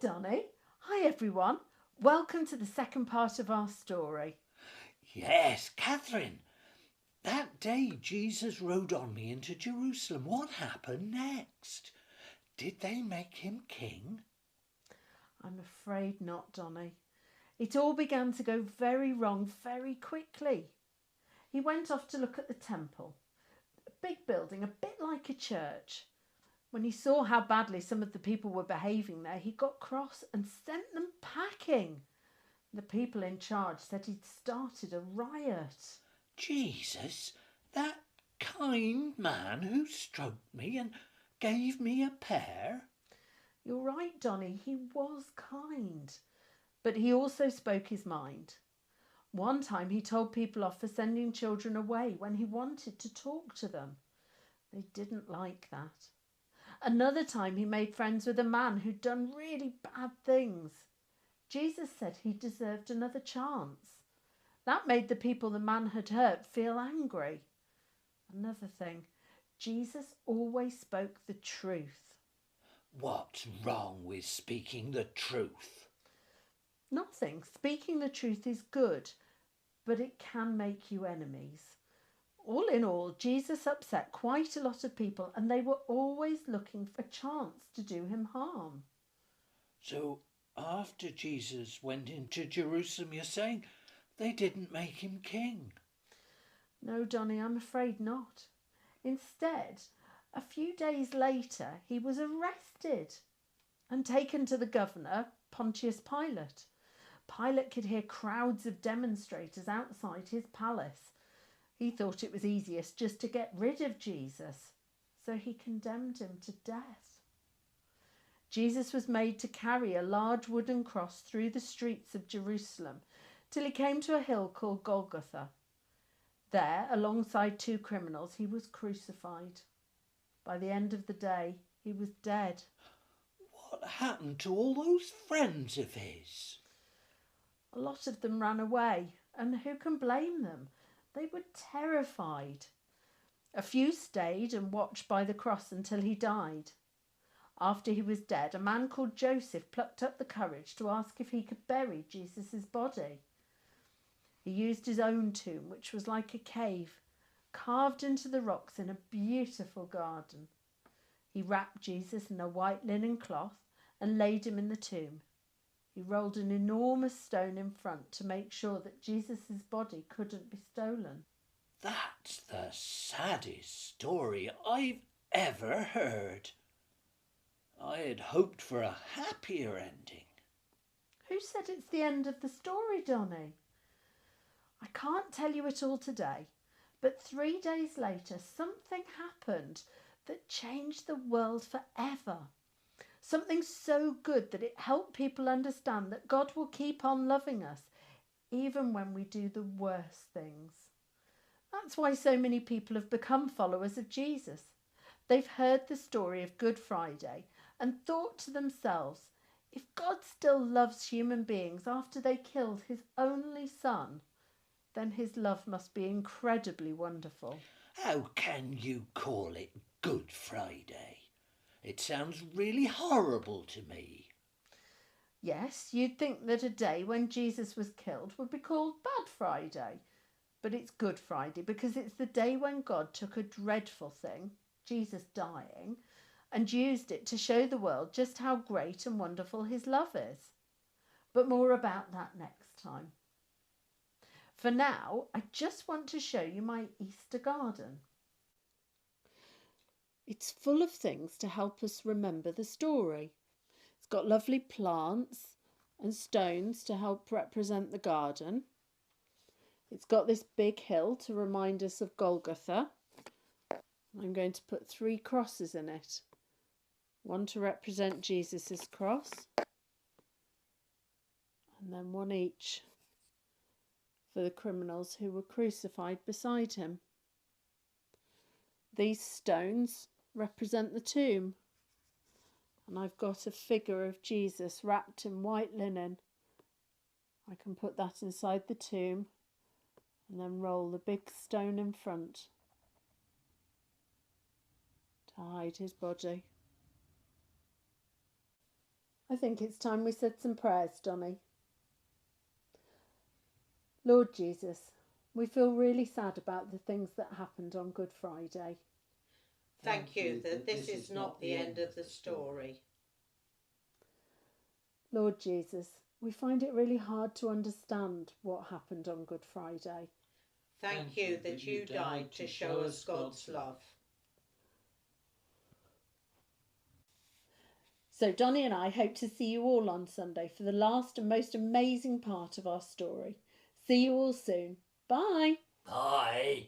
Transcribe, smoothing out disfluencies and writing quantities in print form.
Donnie. Hi, everyone. Welcome to the second part of our story. Yes, Katherine. That day Jesus rode on me into Jerusalem. What happened next? Did they make him king? I'm afraid not, Donnie. It all began to go very wrong very quickly. He went off to look at the temple, a big building, a bit like a church. When he saw how badly some of the people were behaving there, he got cross and sent them packing. The people in charge said he'd started a riot. Jesus, that kind man who stroked me and gave me a pear? You're right, Donnie, he was kind. But he also spoke his mind. One time he told people off for sending children away when he wanted to talk to them. They didn't like that. Another time he made friends with a man who'd done really bad things. Jesus said he deserved another chance. That made the people the man had hurt feel angry. Another thing, Jesus always spoke the truth. What's wrong with speaking the truth? Nothing. Speaking the truth is good, but it can make you enemies. All in all, Jesus upset quite a lot of people, and they were always looking for a chance to do him harm. So after Jesus went into Jerusalem, you're saying they didn't make him king? No, Donnie, I'm afraid not. Instead, a few days later, he was arrested and taken to the governor, Pontius Pilate. Pilate could hear crowds of demonstrators outside his palace. He thought it was easiest just to get rid of Jesus, so he condemned him to death. Jesus was made to carry a large wooden cross through the streets of Jerusalem till he came to a hill called Golgotha. There, alongside two criminals, he was crucified. By the end of the day, he was dead. What happened to all those friends of his? A lot of them ran away, and who can blame them? They were terrified. A few stayed and watched by the cross until he died. After he was dead, a man called Joseph plucked up the courage to ask if he could bury Jesus' body. He used his own tomb, which was like a cave, carved into the rocks in a beautiful garden. He wrapped Jesus in a white linen cloth and laid him in the tomb. He rolled an enormous stone in front to make sure that Jesus' body couldn't be stolen. That's the saddest story I've ever heard. I had hoped for a happier ending. Who said it's the end of the story, Donnie? I can't tell you it all today, but 3 days later something happened that changed the world forever. Something so good that it helped people understand that God will keep on loving us even when we do the worst things. That's why so many people have become followers of Jesus. They've heard the story of Good Friday and thought to themselves, if God still loves human beings after they killed his only son, then his love must be incredibly wonderful. How can you call it Good Friday? It sounds really horrible to me. Yes, you'd think that a day when Jesus was killed would be called Bad Friday. But it's Good Friday because it's the day when God took a dreadful thing, Jesus dying, and used it to show the world just how great and wonderful his love is. But more about that next time. For now, I just want to show you my Easter garden. It's full of things to help us remember the story. It's got lovely plants and stones to help represent the garden. It's got this big hill to remind us of Golgotha. I'm going to put 3 crosses in it. One to represent Jesus' cross, and then one each for the criminals who were crucified beside him. These stones represent the tomb, and I've got a figure of Jesus wrapped in white linen. I can put that inside the tomb and then roll the big stone in front to hide his body. I think it's time we said some prayers, Donnie. Lord Jesus, we feel really sad about the things that happened on Good Friday. Thank you that this is not the end of the story. Lord Jesus, we find it really hard to understand what happened on Good Friday. Thank you that you died to show us God's love. So Donnie and I hope to see you all on Sunday for the last and most amazing part of our story. See you all soon. Bye. Bye.